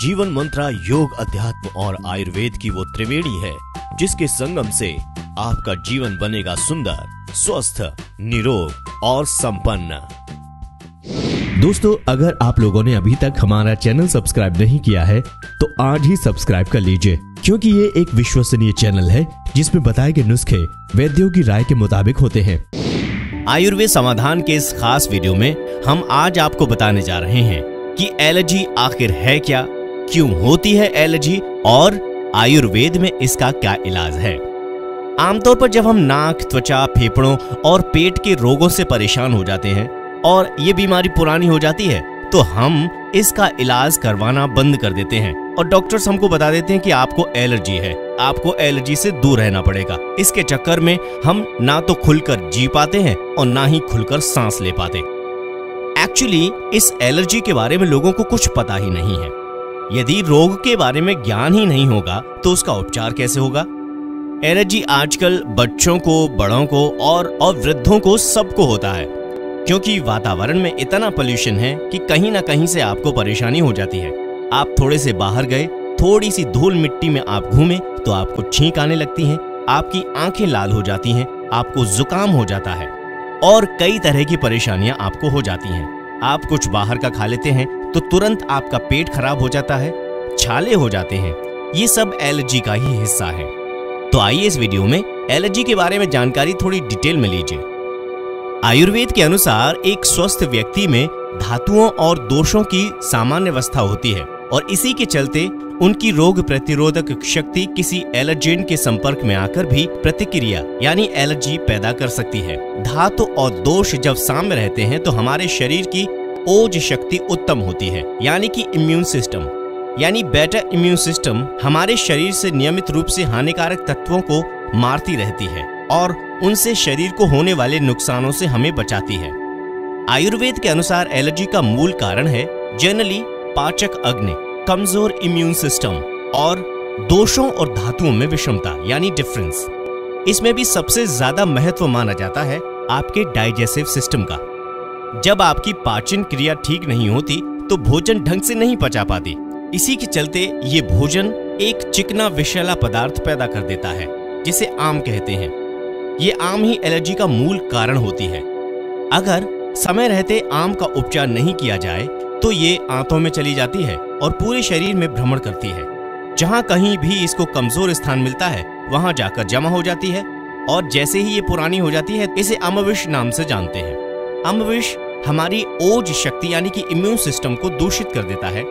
जीवन मंत्रा योग, अध्यात्म और आयुर्वेद की वो त्रिवेणी है जिसके संगम से आपका जीवन बनेगा सुंदर, स्वस्थ, निरोग और संपन्न। दोस्तों, अगर आप लोगों ने अभी तक हमारा चैनल सब्सक्राइब नहीं किया है तो आज ही सब्सक्राइब कर लीजिए, क्योंकि ये एक विश्वसनीय चैनल है जिसमें बताए गए नुस्खे वैद्यों की राय के मुताबिक होते हैं। आयुर्वेद समाधान के इस खास वीडियो में हम आज आपको बताने जा रहे हैं कि एलर्जी आखिर है क्या, क्यों होती है एलर्जी और आयुर्वेद में इसका क्या इलाज है। आमतौर पर जब हम नाक, त्वचा, फेफड़ों और पेट के रोगों से परेशान हो जाते हैं और ये बीमारी पुरानी हो जाती है तो हम इसका इलाज करवाना बंद कर देते हैं और डॉक्टर्स हमको बता देते हैं कि आपको एलर्जी है, आपको एलर्जी से दूर रहना पड़ेगा। इसके चक्कर में हम ना तो खुलकर जी पाते हैं और ना ही खुलकर सांस ले पाते। एक्चुअली इस एलर्जी के बारे में लोगों को कुछ पता ही नहीं है। यदि रोग के बारे में ज्ञान ही नहीं होगा तो उसका उपचार कैसे होगा। एलर्जी आजकल बच्चों को, बड़ों को और वृद्धों को सबको होता है, क्योंकि वातावरण में इतना पोल्यूशन है कि कहीं ना कहीं से आपको परेशानी हो जाती है। आप थोड़े से बाहर गए, थोड़ी सी धूल मिट्टी में आप घूमे तो आपको छींक आने लगती है, आपकी आंखें लाल हो जाती हैं, आपको जुकाम हो जाता है और कई तरह की परेशानियां आपको हो जाती हैं। आप कुछ बाहर का खा लेते हैं तो तुरंत आपका पेट खराब हो जाता है, छाले हो जाते हैं। ये सब एलर्जी का ही हिस्सा है। तो आइए इस वीडियो में एलर्जी के बारे में जानकारी थोड़ी डिटेल में लीजिए। आयुर्वेद के अनुसार एक स्वस्थ व्यक्ति में धातुओं और दोषों की सामान्य अवस्था होती है और इसी के चलते उनकी रोग प्रतिरोधक शक्ति किसी एलर्जेन के संपर्क में आकर भी प्रतिक्रिया यानी एलर्जी पैदा कर सकती है। धातु और दोष जब साम्य रहते हैं तो हमारे शरीर की ओज शक्ति उत्तम होती है, यानी कि इम्यून सिस्टम यानी बेटर इम्यून सिस्टम हमारे शरीर से नियमित रूप से हानिकारक तत्वों को मारती रहती है और उनसे शरीर को होने वाले नुकसानों से हमें बचाती है। आयुर्वेद के अनुसार एलर्जी का मूल कारण है जनरली पाचक अग्नि, कमजोर इम्यून सिस्टम और दोषों और धातुओं में विषमता यानी डिफरेंस। इसमें भी सबसे ज्यादा महत्व माना जाता है आपके डाइजेस्टिव सिस्टम का। जब आपकी पाचन क्रिया ठीक नहीं होती तो भोजन ढंग से नहीं पचा पाती। इसी के चलते ये भोजन एक चिकना विषैला पदार्थ पैदा कर देता है जिसे आम कहते हैं। ये आम ही एलर्जी का मूल कारण होती है। अगर समय रहते आम का उपचार नहीं किया जाए तो ये आंतों में चली जाती है और पूरे शरीर में भ्रमण करती है। जहां कहीं भी इसको कमजोर स्थान मिलता है वहां जाकर जमा हो जाती है और जैसे ही ये पुरानी हो जाती है इसे अम्लविष नाम से जानते हैं। अम्लविष हमारी ओज शक्ति यानी कि इम्यून सिस्टम को दूषित कर देता है,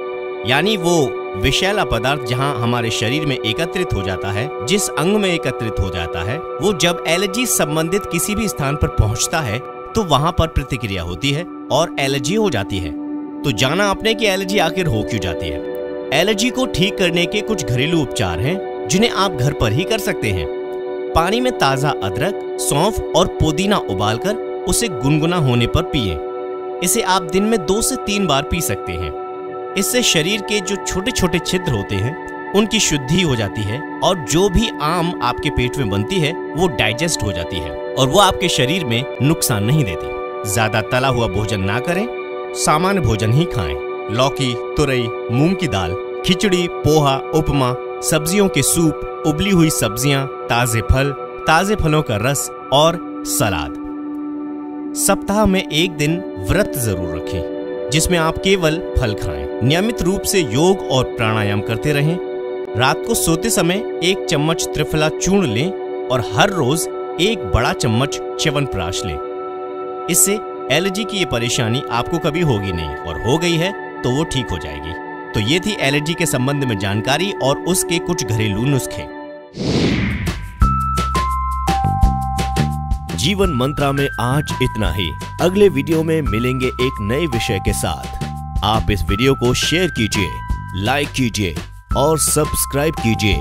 यानी वो विषैला पदार्थ जहां हमारे शरीर में एकत्रित हो जाता है, जिस अंग में एकत्रित हो जाता है, वो जब एलर्जी संबंधित किसी भी स्थान पर पहुंचता है तो वहां पर प्रतिक्रिया होती है और एलर्जी हो जाती है। तो जाना आपने कि एलर्जी आखिर हो क्यों जाती है। एलर्जी को ठीक करने के कुछ घरेलू उपचार हैं जिन्हें आप घर पर ही कर सकते हैं। पानी में ताजा अदरक, सौंफ और पुदीना उबालकर उसे गुनगुना होने पर पिएं। इसे आप दिन में 2 से 3 बार पी सकते हैं। इससे शरीर के जो छोटे छोटे छिद्र होते हैं उनकी शुद्धि हो जाती है और जो भी आम आपके पेट में बनती है वो डाइजेस्ट हो जाती है और वो आपके शरीर में नुकसान नहीं देती। ज्यादा तला हुआ भोजन ना करें, सामान्य भोजन ही खाएं। लौकी, तुरई, मूंग की दाल, खिचड़ी, पोहा, उपमा, सब्जियों के सूप, उबली हुई सब्जियां, ताजे फल, ताजे फलों का रस और सलाद। सप्ताह में 1 दिन व्रत जरूर रखें जिसमें आप केवल फल खाएं। नियमित रूप से योग और प्राणायाम करते रहें। रात को सोते समय 1 चम्मच त्रिफला चूर्ण लें और हर रोज 1 बड़ा चम्मच च्यवनप्राश लें। इससे एलर्जी की ये परेशानी आपको कभी होगी नहीं और हो गई है तो वो ठीक हो जाएगी। तो ये थी एलर्जी के संबंध में जानकारी और उसके कुछ घरेलू नुस्खे। जीवन मंत्रा में आज इतना ही। अगले वीडियो में मिलेंगे एक नए विषय के साथ। आप इस वीडियो को शेयर कीजिए, लाइक कीजिए और सब्सक्राइब कीजिए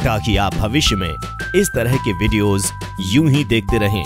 ताकि आप भविष्य में इस तरह के वीडियोस यूं ही देखते रहें।